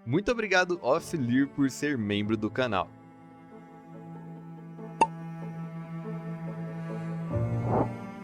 Muito obrigado, Off-Lear, por ser membro do canal.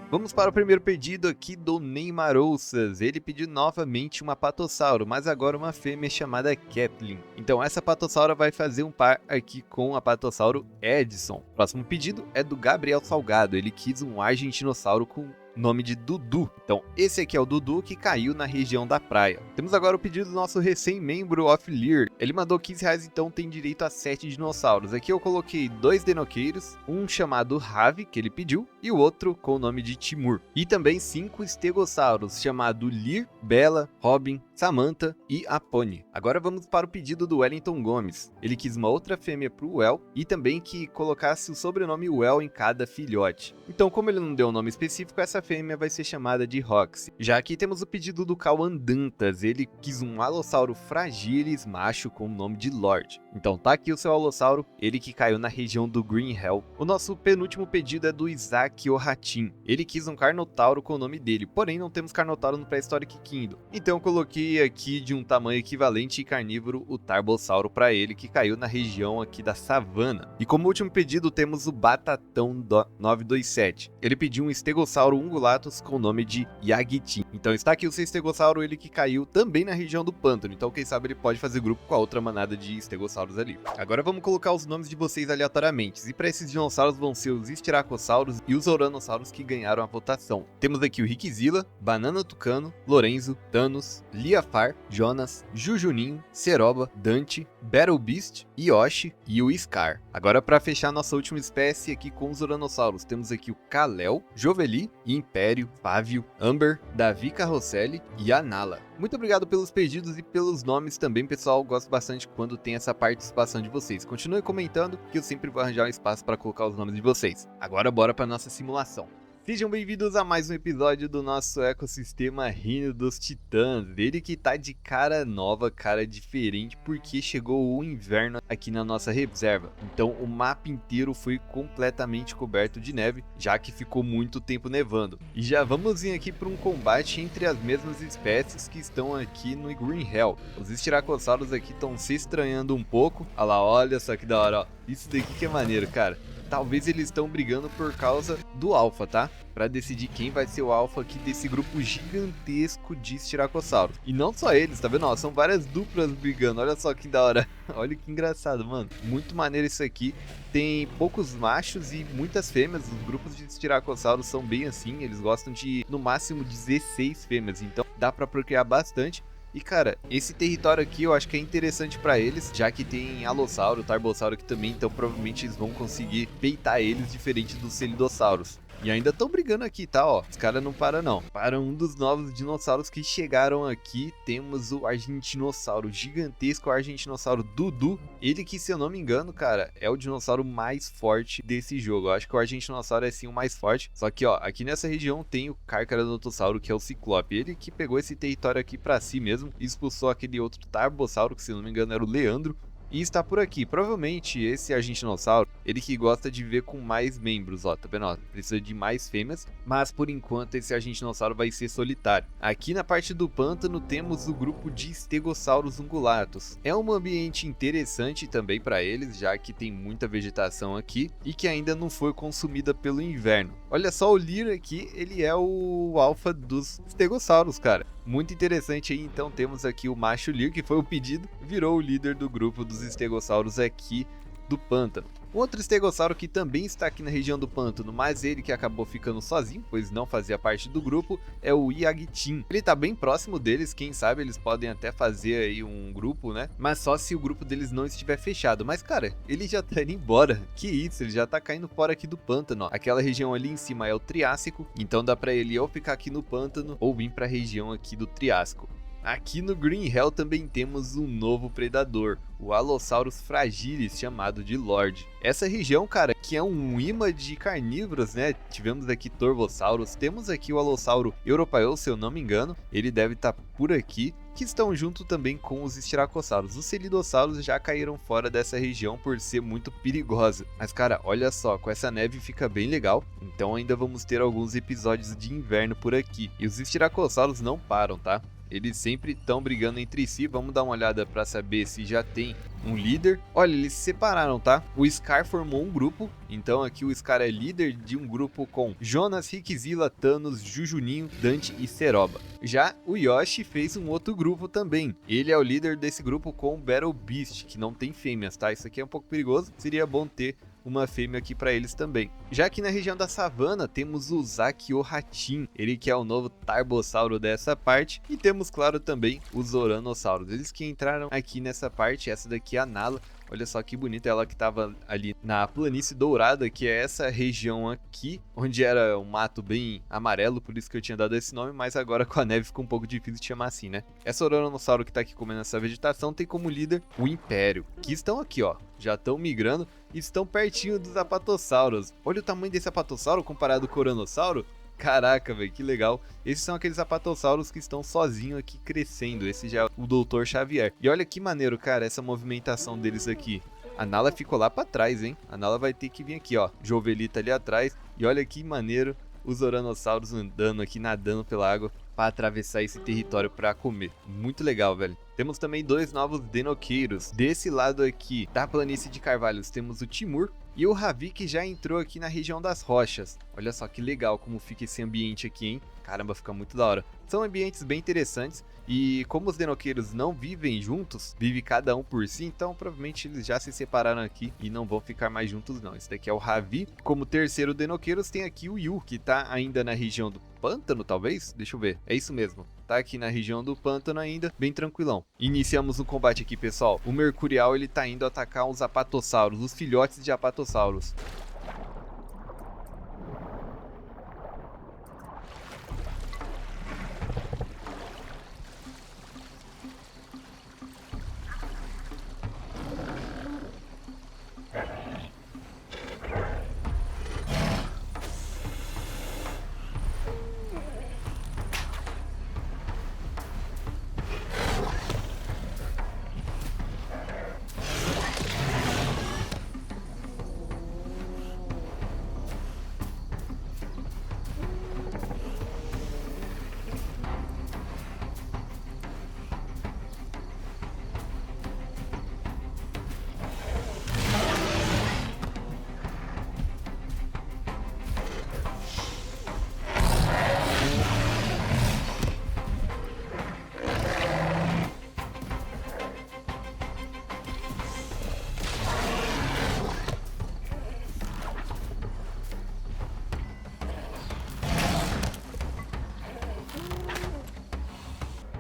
Vamos para o primeiro pedido aqui do Neymarouças. Ele pediu novamente uma patossauro, mas agora uma fêmea chamada Kathleen. Então essa patossauro vai fazer um par aqui com a patossauro Edison. Próximo pedido é do Gabriel Salgado. Ele quis um argentinossauro com nome de Dudu. Então esse aqui é o Dudu que caiu na região da praia. Temos agora o pedido do nosso recém-membro Off-Lear. Ele mandou R$15, então tem direito a 7 dinossauros. Aqui eu coloquei 2 denoqueiros, um chamado Ravi, que ele pediu, e o outro com o nome de Timur. E também 5 stegossauros, chamado Lear, Bella, Robin, Samantha e Apone. Agora vamos para o pedido do Wellington Gomes. Ele quis uma outra fêmea para o Well e também que colocasse o sobrenome Well em cada filhote. Então, como ele não deu um nome específico, essa fêmea vai ser chamada de Roxy. Já aqui temos o pedido do Cauã Dantas. Ele quis um alossauro fragilis macho com o nome de Lord. Então tá aqui o seu alossauro, ele que caiu na região do Green Hell. O nosso penúltimo pedido é do Isaac Ohatin. Ele quis um Carnotauro com o nome dele, porém não temos Carnotauro no Prehistoric Kingdom. Então eu coloquei aqui de um tamanho equivalente e carnívoro o Tarbossauro para ele, que caiu na região aqui da savana. E como último pedido temos o Batatão 927. Ele pediu um Stegossauro ungulatus com o nome de Yagitin. Então está aqui o seu Stegossauro, ele que caiu também na região do pântano. Então quem sabe ele pode fazer grupo com a outra manada de Stegossauros ali. Agora vamos colocar os nomes de vocês aleatoriamente. E para esses dinossauros vão ser os Styracossauros e os Oranossauros que ganharam a votação. Temos aqui o Rickzilla, Banana Tucano, Lorenzo, Thanos, Liafar, Jonas, Jujuninho, Ceroba, Dante, Battle Beast, Yoshi e o Scar. Agora para fechar nossa última espécie aqui com os Oranossauros, temos aqui o Kal-El, Joveli, Império, Fávio, Amber, Davi Carrosselli e Anala. Muito obrigado pelos pedidos e pelos nomes também, pessoal. Gosto bastante quando tem essa participação de vocês. Continue comentando que eu sempre vou arranjar um espaço para colocar os nomes de vocês. Agora bora para nossa simulação. Sejam bem-vindos a mais um episódio do nosso ecossistema Reino dos Titãs. Ele que tá de cara nova, cara diferente, porque chegou o inverno aqui na nossa reserva. Então o mapa inteiro foi completamente coberto de neve, já que ficou muito tempo nevando. E já vamos vir aqui para um combate entre as mesmas espécies que estão aqui no Green Hell. Os Styracossauros aqui estão se estranhando um pouco. Olha lá, olha só que da hora, ó. Isso daqui que é maneiro, cara. Talvez eles estão brigando por causa do alfa, tá? Pra decidir quem vai ser o alfa aqui desse grupo gigantesco de Styracossauros. E não só eles, tá vendo? Ó, são várias duplas brigando, olha só que da hora. Olha que engraçado, mano. Muito maneiro isso aqui. Tem poucos machos e muitas fêmeas. Os grupos de Styracossauros são bem assim. Eles gostam de, no máximo, 16 fêmeas. Então dá pra procriar bastante. E cara, esse território aqui eu acho que é interessante pra eles, já que tem Alossauro, Tarbossauro aqui também, então provavelmente eles vão conseguir peitar eles diferente dos Celidossauros. E ainda estão brigando aqui, tá, ó, os caras não param não. Para um dos novos dinossauros que chegaram aqui, temos o Argentinossauro, gigantesco Argentinossauro Dudu. Ele que, se eu não me engano, cara, é o dinossauro mais forte desse jogo. Eu acho que o Argentinossauro é sim o mais forte. Só que, ó, aqui nessa região tem o Carcharodontosauro, que é o Ciclope. Ele que pegou esse território aqui pra si mesmo e expulsou aquele outro Tarbossauro, que se eu não me engano era o Leandro. E está por aqui, provavelmente esse Argentinossauro, ele que gosta de ver com mais membros, ó, tá vendo, ó, precisa de mais fêmeas, mas por enquanto esse Argentinossauro vai ser solitário. Aqui na parte do pântano temos o grupo de Stegossauros ungulatus. É um ambiente interessante também para eles, já que tem muita vegetação aqui e que ainda não foi consumida pelo inverno. Olha só, o Lear aqui, ele é o alfa dos Stegossauros, cara. Muito interessante aí, então temos aqui o macho Lear, que foi o pedido, virou o líder do grupo dos Stegossauros aqui do pântano. Um outro Stegossauro que também está aqui na região do pântano, mas ele que acabou ficando sozinho, pois não fazia parte do grupo, é o Yagitin. Ele está bem próximo deles, quem sabe eles podem até fazer aí um grupo, né? Mas só se o grupo deles não estiver fechado. Mas cara, ele já tá indo embora. Que isso, ele já tá caindo fora aqui do pântano, ó. Aquela região ali em cima é o Triássico, então dá pra ele ou ficar aqui no pântano ou vir pra região aqui do Triássico. Aqui no Green Hell também temos um novo predador, o Allosaurus fragilis, chamado de Lord. Essa região, cara, que é um imã de carnívoros, né? Tivemos aqui Torvosaurus, temos aqui o Allosauro europaeus, se eu não me engano, ele deve estar por aqui, que estão junto também com os Styracossauros. Os Celidossauros já caíram fora dessa região por ser muito perigosa. Mas cara, olha só, com essa neve fica bem legal, então ainda vamos ter alguns episódios de inverno por aqui. E os Styracossauros não param, tá? Eles sempre estão brigando entre si. Vamos dar uma olhada para saber se já tem um líder. Olha, eles se separaram, tá? O Scar formou um grupo. Então aqui o Scar é líder de um grupo com Jonas, Rickzilla, Thanos, Jujuninho, Dante e Ceroba. Já o Yoshi fez um outro grupo também. Ele é o líder desse grupo com o Battle Beast, que não tem fêmeas, tá? Isso aqui é um pouco perigoso. Seria bom ter uma fêmea aqui para eles também. Já aqui na região da savana temos o Zakiohatin, ele que é o novo Tarbossauro dessa parte, e temos claro também os Oranossauros, eles que entraram aqui nessa parte. Essa daqui é a Nala. Olha só que bonita, ela que estava ali na planície dourada, que é essa região aqui, onde era um mato bem amarelo, por isso que eu tinha dado esse nome, mas agora com a neve ficou um pouco difícil de chamar assim, né? Essa Oranossauro que tá aqui comendo essa vegetação tem como líder o Império, que estão aqui, ó, já estão migrando e estão pertinho dos Apatossauros. Olha o tamanho desse Apatossauro comparado com o Oranossauro. Caraca, velho, que legal. Esses são aqueles Apatossauros que estão sozinhos aqui crescendo. Esse já é o Dr. Xavier. E olha que maneiro, cara, essa movimentação deles aqui. A Nala ficou lá pra trás, hein? A Nala vai ter que vir aqui, ó. Jovelita ali atrás. E olha que maneiro os Oranossauros andando aqui, nadando pela água para atravessar esse território para comer. Muito legal, velho. Temos também dois novos Denoqueiros. Desse lado aqui da planície de Carvalhos temos o Timur e o Ravi, que já entrou aqui na região das rochas. Olha só que legal como fica esse ambiente aqui, hein? Caramba, fica muito da hora. São ambientes bem interessantes e como os Denoqueiros não vivem juntos, vive cada um por si, então provavelmente eles já se separaram aqui e não vão ficar mais juntos não. Esse daqui é o Ravi. Como terceiro Denoqueiros tem aqui o Yu, que tá ainda na região do pântano, talvez? Deixa eu ver. É isso mesmo. Tá aqui na região do pântano ainda, bem tranquilão. Iniciamos o combate aqui, pessoal. O Mercurial, ele tá indo atacar os Apatossauros, os filhotes de Apatossauros.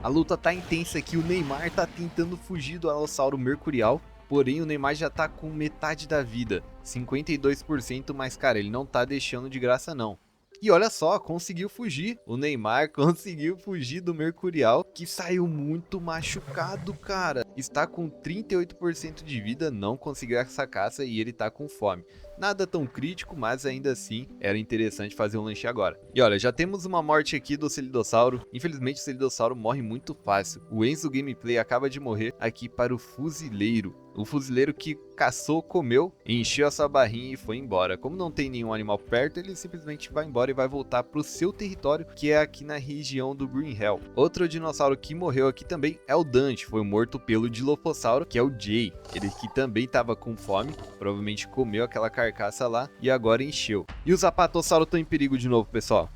A luta tá intensa aqui, o Neymar tá tentando fugir do Alossauro Mercurial, porém o Neymar já tá com metade da vida, 52%, mas cara, ele não tá deixando de graça não. E olha só, conseguiu fugir, o Neymar conseguiu fugir do Mercurial, que saiu muito machucado, cara. Está com 38% de vida, não conseguiu essa caça e ele tá com fome. Nada tão crítico, mas ainda assim era interessante fazer um lanche agora. E olha, já temos uma morte aqui do Celidossauro. Infelizmente o Celidossauro morre muito fácil. O Enzo Gameplay acaba de morrer aqui para o Fuzileiro. O fuzileiro que caçou, comeu, encheu a sua barrinha e foi embora. Como não tem nenhum animal perto, ele simplesmente vai embora e vai voltar para o seu território, que é aqui na região do Green Hell. Outro dinossauro que morreu aqui também é o Dante, foi morto pelo Dilophosauro, que é o Jay. Ele que também estava com fome, provavelmente comeu aquela carcaça lá e agora encheu. E os Apatossauros estão em perigo de novo, pessoal.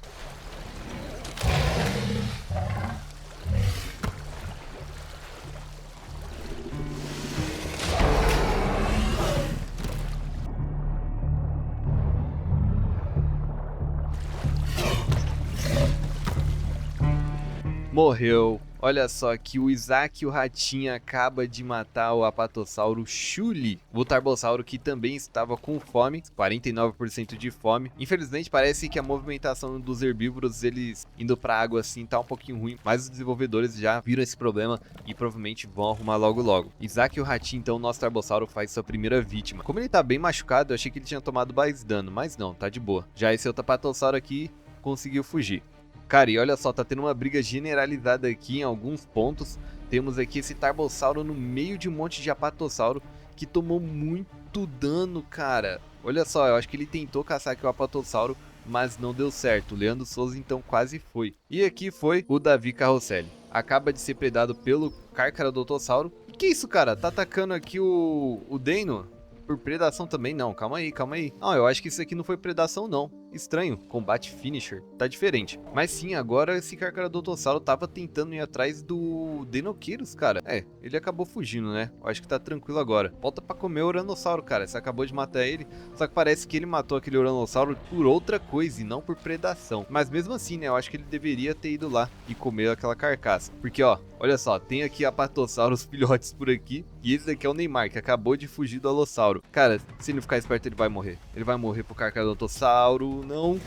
Morreu. Olha só que o Isaac, o ratinho, acaba de matar o Apatossauro Chuli, o Tarbossauro que também estava com fome, 49% de fome. Infelizmente parece que a movimentação dos herbívoros, eles indo pra água assim, tá um pouquinho ruim, mas os desenvolvedores já viram esse problema e provavelmente vão arrumar logo logo. Isaac, o ratinho, então, o nosso Tarbossauro faz sua primeira vítima. Como ele tá bem machucado, eu achei que ele tinha tomado mais dano, mas não, tá de boa. Já esse outro Apatossauro aqui conseguiu fugir. Cara, e olha só, tá tendo uma briga generalizada aqui em alguns pontos. Temos aqui esse Tarbossauro no meio de um monte de Apatossauro que tomou muito dano, cara. Olha só, eu acho que ele tentou caçar aqui o Apatossauro, mas não deu certo. O Leandro Souza então quase foi. E aqui foi o Davi Carrosselli. acaba de ser predado pelo Carcharodontosauro. Que isso, cara? Tá atacando aqui o Deino? Por predação também? Não, calma aí, calma aí. Não, eu acho que isso aqui não foi predação, não. Estranho, combate finisher, tá diferente. Mas sim, agora esse Carcharodontossauro tava tentando ir atrás do Deinocheirus, cara. É, ele acabou fugindo, né? Eu acho que tá tranquilo agora. Volta pra comer o Uranossauro, cara. Você acabou de matar ele, só que parece que ele matou aquele Uranossauro por outra coisa e não por predação. Mas mesmo assim, né, eu acho que ele deveria ter ido lá e comer aquela carcaça. Porque, ó, olha só, tem aqui Apatossauros filhotes por aqui, e esse daqui é o Neymar, que acabou de fugir do Alossauro. Cara, se ele não ficar esperto, ele vai morrer. Ele vai morrer pro Carcharodontossauro. Não.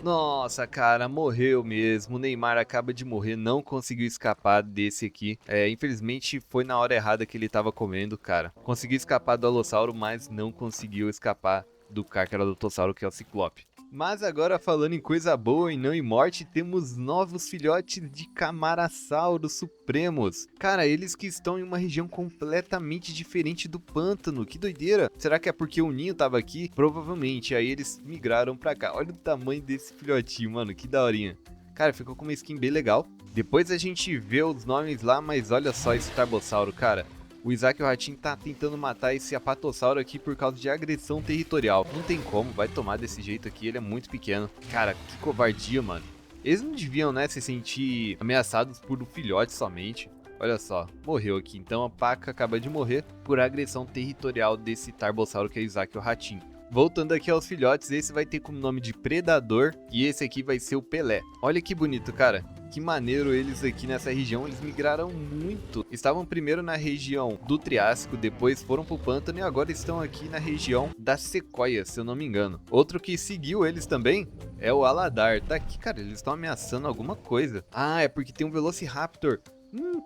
Nossa, cara, morreu mesmo. O Neymar acaba de morrer, não conseguiu escapar desse aqui. Infelizmente foi na hora errada que ele tava comendo, cara. Conseguiu escapar do Alossauro, mas não conseguiu escapar do Carcharodontossauro, que é o Ciclope. Mas agora falando em coisa boa e não em morte, temos novos filhotes de Camarasauro Supremos. Cara, eles que estão em uma região completamente diferente do pântano, que doideira. Será que é porque o ninho tava aqui? Provavelmente, aí eles migraram pra cá. Olha o tamanho desse filhotinho, mano, que daorinha. Cara, ficou com uma skin bem legal. Depois a gente vê os nomes lá, mas olha só esse Tarbossauro, cara. O Isaac o Ratinho tá tentando matar esse Apatossauro aqui por causa de agressão territorial. Não tem como, vai tomar desse jeito aqui, ele é muito pequeno. Cara, que covardia, mano. Eles não deviam, né, se sentir ameaçados por um filhote somente. Olha só, morreu aqui. Então a Paca acaba de morrer por agressão territorial desse Tarbossauro que é o Isaac o Ratinho. Voltando aqui aos filhotes, esse vai ter como nome de Predador e esse aqui vai ser o Pelé. Olha que bonito, cara. Que maneiro eles aqui nessa região, eles migraram muito. Estavam primeiro na região do Triássico, depois foram pro pântano e agora estão aqui na região da Sequoia, se eu não me engano. Outro que seguiu eles também é o Aladar. Tá aqui, cara, eles estão ameaçando alguma coisa. Ah, é porque tem um Velociraptor.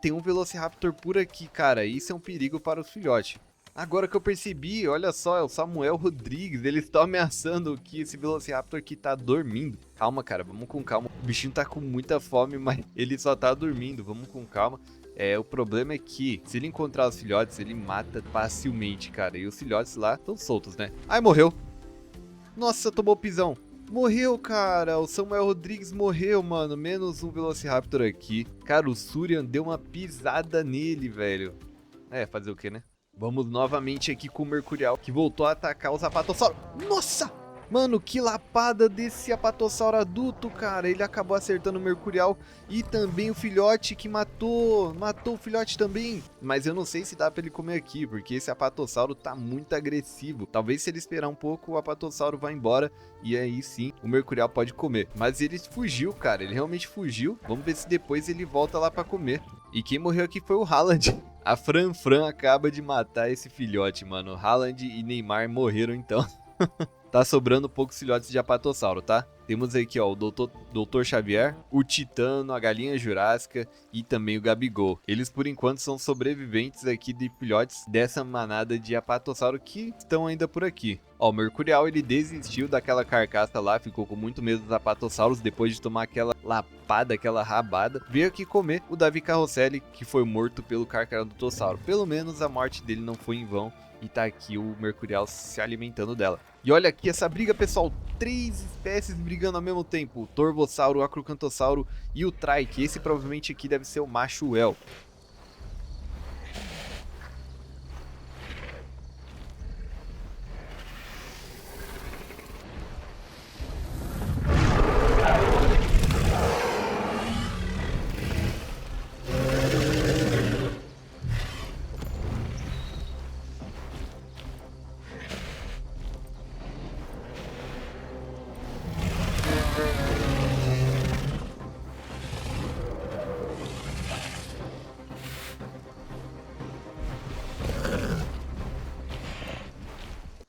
Tem um Velociraptor por aqui, cara. Isso é um perigo para os filhotes. Agora que eu percebi, olha só, é o Samuel Rodrigues, eles estão ameaçando que esse Velociraptor aqui tá dormindo. Calma, cara, vamos com calma. O bichinho tá com muita fome, mas ele só tá dormindo, vamos com calma. O problema é que, se ele encontrar os filhotes, ele mata facilmente, cara. E os filhotes lá estão soltos, né? Ai, morreu. Nossa, tomou pisão. Morreu, cara. O Samuel Rodrigues morreu, mano. Menos um Velociraptor aqui. Cara, o Surian deu uma pisada nele, velho. Fazer o quê, né? Vamos novamente aqui com o Mercurial, que voltou a atacar os Apatossauros. Nossa! Mano, que lapada desse Apatossauro adulto, cara. Ele acabou acertando o Mercurial e também o filhote que matou o filhote também. Mas eu não sei se dá pra ele comer aqui, porque esse Apatossauro tá muito agressivo. Talvez se ele esperar um pouco, o Apatossauro vai embora e aí sim o Mercurial pode comer. Mas ele fugiu, cara. Ele realmente fugiu. Vamos ver se depois ele volta lá pra comer. E quem morreu aqui foi o Haaland. A Fran acaba de matar esse filhote, mano. Haaland e Neymar morreram então. Tá sobrando poucos filhotes de Apatossauro, tá? Temos aqui, ó, o Dr. Xavier, o Titano, a Galinha Jurássica e também o Gabigol. Eles, por enquanto, são sobreviventes aqui de filhotes dessa manada de Apatossauro que estão ainda por aqui. Ó, o Mercurial, ele desistiu daquela carcaça lá, ficou com muito medo dos Apatossauros depois de tomar aquela lapada, aquela rabada. Veio aqui comer o Davi Carrosselli, que foi morto pelo Carcharodontossauro. Pelo menos a morte dele não foi em vão. E tá aqui o Mercurial se alimentando dela. E olha aqui essa briga, pessoal. 3 espécies brigando ao mesmo tempo. O Torvossauro, o Acrocantossauro e o Trike. Esse provavelmente aqui deve ser o macho El.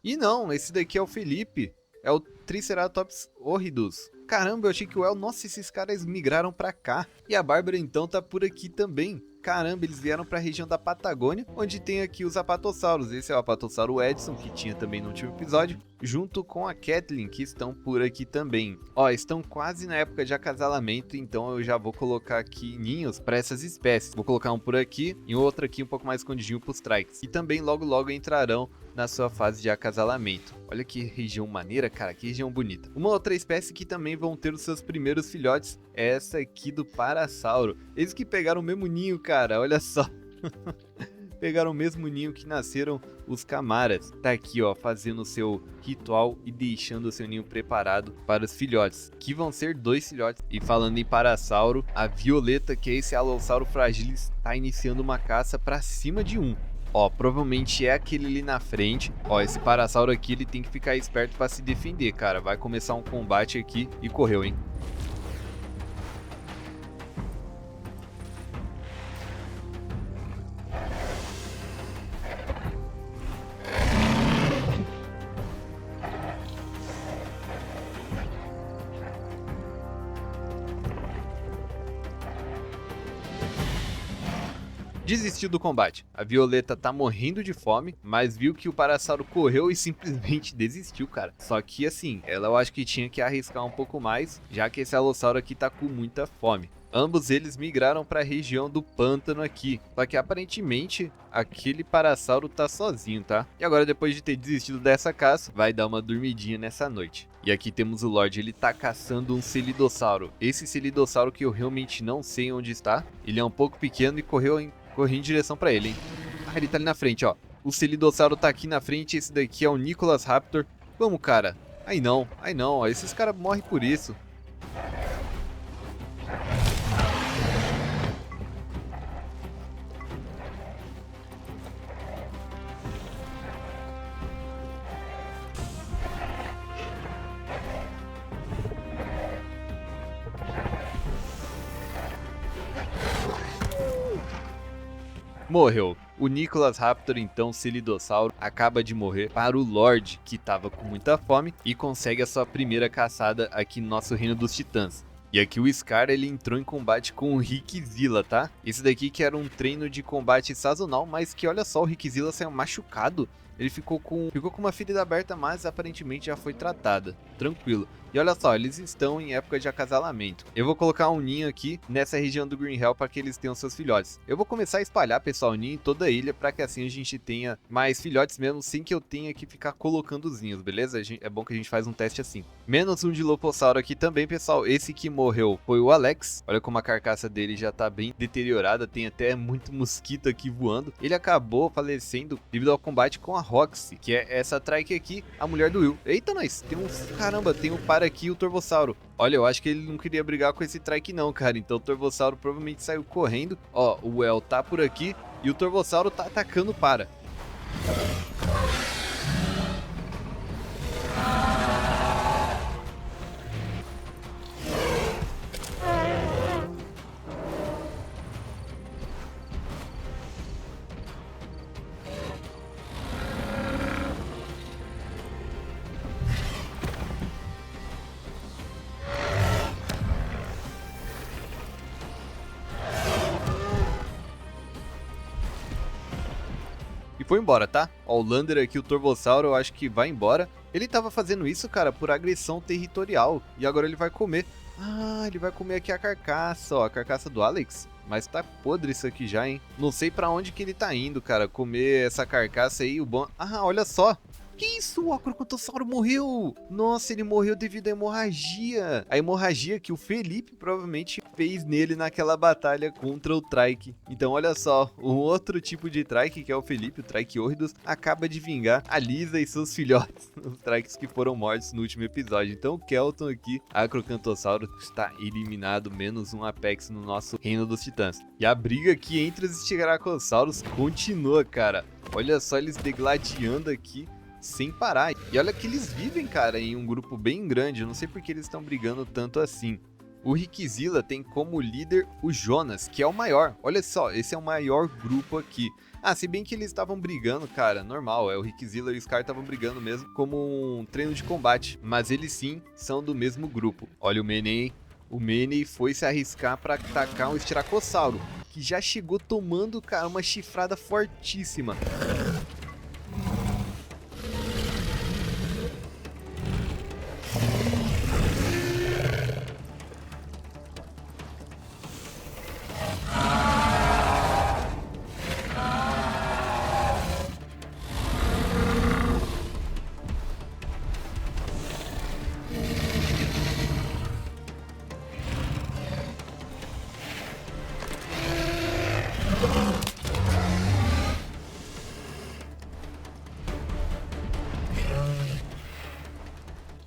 E não, esse daqui é o Felipe. É o Triceratops horridus. Caramba, eu achei que o El... Nossa, esses caras migraram pra cá. E a Bárbara então tá por aqui também. Caramba, eles vieram para a região da Patagônia, onde tem aqui os apatossauros. Esse é o apatossauro Edson, que tinha também no último episódio, junto com a Kathleen, que estão por aqui também. Ó, estão quase na época de acasalamento, então eu já vou colocar aqui ninhos para essas espécies. Vou colocar um por aqui e outro aqui um pouco mais escondidinho para os trikes. E também logo entrarão na sua fase de acasalamento. Olha que região maneira, cara, que região bonita. Uma outra espécie que também vão ter os seus primeiros filhotes é essa aqui do Parasauro. Eles que pegaram o mesmo ninho, cara, olha só. Pegaram o mesmo ninho que nasceram os Camaras. Tá aqui, ó, fazendo o seu ritual e deixando o seu ninho preparado para os filhotes, que vão ser 2 filhotes. E falando em Parasauro, a Violeta, que é esse Alossauro Fragilis, tá iniciando uma caça para cima de um. Ó, provavelmente é aquele ali na frente. Ó, esse Parasauro aqui, ele tem que ficar esperto para se defender, cara. Vai começar um combate aqui e correu, hein? Desistiu do combate. A Violeta tá morrendo de fome, mas viu que o Parasauro correu e simplesmente desistiu, cara. Só que assim, ela eu acho que tinha que arriscar um pouco mais, já que esse Alossauro aqui tá com muita fome. Ambos eles migraram para a região do pântano aqui, só que aparentemente aquele Parasauro tá sozinho, tá? E agora, depois de ter desistido dessa caça, vai dar uma dormidinha nessa noite. E aqui temos o Lorde, ele tá caçando um Celidossauro. Esse Celidossauro que eu realmente não sei onde está. Ele é um pouco pequeno e corri em direção pra ele, hein? Ah, ele tá ali na frente, ó. O Celidossauro tá aqui na frente, esse daqui é o Nicholas Raptor. Vamos, cara. Aí não, ó. Esses caras morrem por isso. Morreu. O Nicholas Raptor, então, Celidossauro, acaba de morrer para o Lorde, que estava com muita fome, e consegue a sua primeira caçada aqui no nosso Reino dos Titãs. E aqui o Scar, ele entrou em combate com o Rickzilla, tá? Esse daqui que era um treino de combate sazonal, mas que olha só, o Rickzilla saiu machucado. Ele ficou com uma ferida aberta, mas aparentemente já foi tratada. Tranquilo. E olha só, eles estão em época de acasalamento. Eu vou colocar um ninho aqui nessa região do Green Hell para que eles tenham seus filhotes. Eu vou começar a espalhar, pessoal, o ninho em toda a ilha para que assim a gente tenha mais filhotes mesmo, sem que eu tenha que ficar colocando os ninhos, beleza? É bom que a gente faz um teste assim. Menos um Dilophosauro aqui também, pessoal. Esse que morreu foi o Alex. Olha como a carcaça dele já tá bem deteriorada, tem até muito mosquito aqui voando. Ele acabou falecendo devido ao combate com a Roxy, que é essa trike aqui, a mulher do Will. Eita, nós, tem uns... Caramba, tem um par aqui, o Torvossauro. Olha, eu acho que ele não queria brigar com esse trike não, cara. Então o Torvossauro provavelmente saiu correndo. Ó, o El tá por aqui e o Torvossauro tá atacando o para. E foi embora, tá? Ó, o Lander aqui, o Torvossauro, eu acho que vai embora. Ele tava fazendo isso, cara, por agressão territorial. E agora ele vai comer. Ah, ele vai comer aqui a carcaça, ó. A carcaça do Alex. Mas tá podre isso aqui já, hein? Não sei pra onde que ele tá indo, cara. Comer essa carcaça aí, o bom... Ah, olha só. Que isso? O Acrocantossauro morreu! Nossa, ele morreu devido à hemorragia. A hemorragia que o Felipe provavelmente fez nele naquela batalha contra o Trike. Então, olha só, um outro tipo de Trike, que é o Felipe, o Trichiorhydus, acaba de vingar a Lisa e seus filhotes, os Trikes que foram mortos no último episódio. Então, o Kelton aqui, Acrocantossauro, está eliminado, menos um Apex no nosso Reino dos Titãs. E a briga aqui entre os Styracossauros continua, cara. Olha só eles degladiando aqui sem parar. E olha que eles vivem, cara, em um grupo bem grande. Eu não sei porque eles estão brigando tanto assim. O Rickzilla tem como líder o Jonas, que é o maior. Olha só, esse é o maior grupo aqui. Ah, se bem que eles estavam brigando, cara, normal, o Rickzilla e o Scar estavam brigando mesmo como um treino de combate. Mas eles sim são do mesmo grupo. Olha o Manny, o Manny foi se arriscar para atacar um Estiracossauro, que já chegou tomando, cara, uma chifrada fortíssima.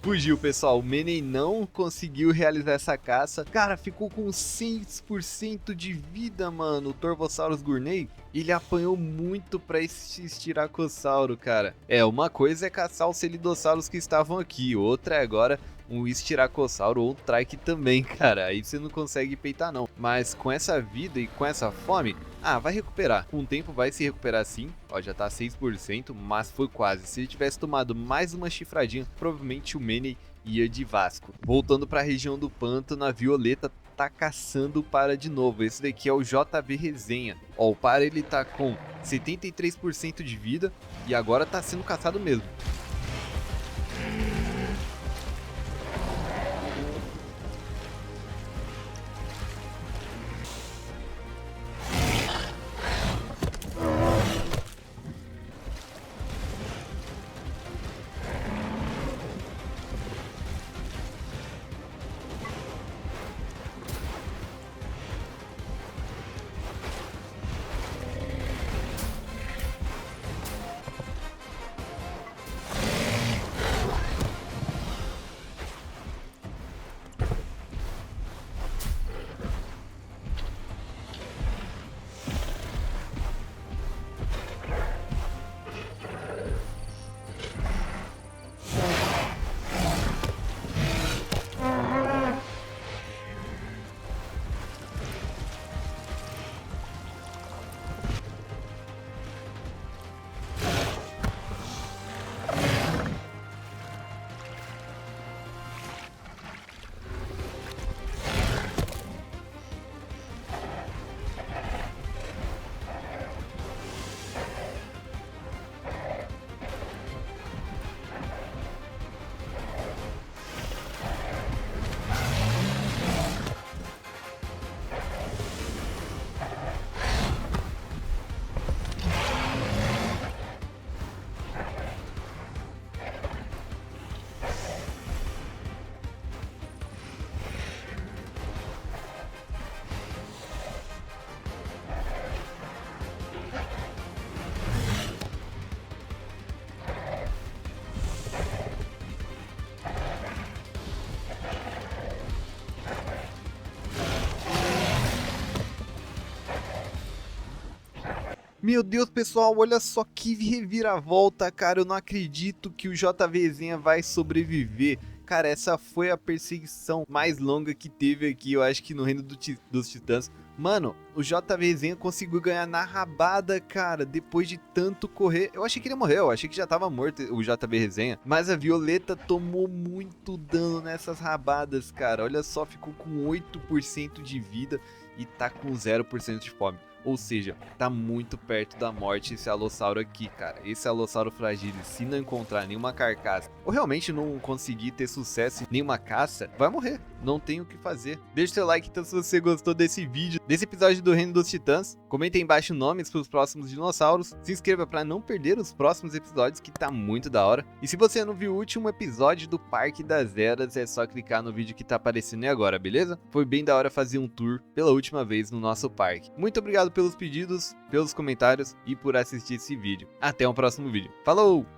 Fugiu, pessoal. O Manny não conseguiu realizar essa caça. Cara, ficou com 6% de vida, mano. O Torvosaurus Gurney, ele apanhou muito pra esse Estiracossauro, cara. Uma coisa é caçar os Celidossauros que estavam aqui. Outra é agora um Estiracossauro ou um Trike também, cara. Aí você não consegue peitar, não. Mas com essa vida e com essa fome, vai recuperar. Com o tempo vai se recuperar sim. Ó, já tá 6%, mas foi quase. Se ele tivesse tomado mais uma chifradinha, provavelmente o Manny ia de Vasco. Voltando para a região do pântano, a Violeta tá caçando o Para de novo. Esse daqui é o JV Resenha. Ó, o Para ele tá com 73% de vida e agora tá sendo caçado mesmo. Meu Deus, pessoal, olha só que reviravolta, cara. Eu não acredito que o JVzinha vai sobreviver. Cara, essa foi a perseguição mais longa que teve aqui, eu acho que no Reino dos Titãs. Mano, o JVzinha conseguiu ganhar na rabada, cara, depois de tanto correr. Eu achei que ele morreu, eu achei que já tava morto o JV Resenha. Mas a Violeta tomou muito dano nessas rabadas, cara. Olha só, ficou com 8% de vida e tá com 0% de fome. Ou seja, tá muito perto da morte esse Alossauro aqui, cara. Esse Alossauro Fragilis, se não encontrar nenhuma carcaça, ou realmente não conseguir ter sucesso em nenhuma caça, vai morrer. Não tem o que fazer. Deixa o seu like então se você gostou desse vídeo, desse episódio do Reino dos Titãs. Comenta aí embaixo nomes para os próximos dinossauros. Se inscreva para não perder os próximos episódios, que tá muito da hora. E se você não viu o último episódio do Parque das Eras, é só clicar no vídeo que tá aparecendo aí agora, beleza? Foi bem da hora fazer um tour pela última vez no nosso parque. Muito obrigado pelos pedidos, pelos comentários e por assistir esse vídeo. Até o próximo vídeo. Falou!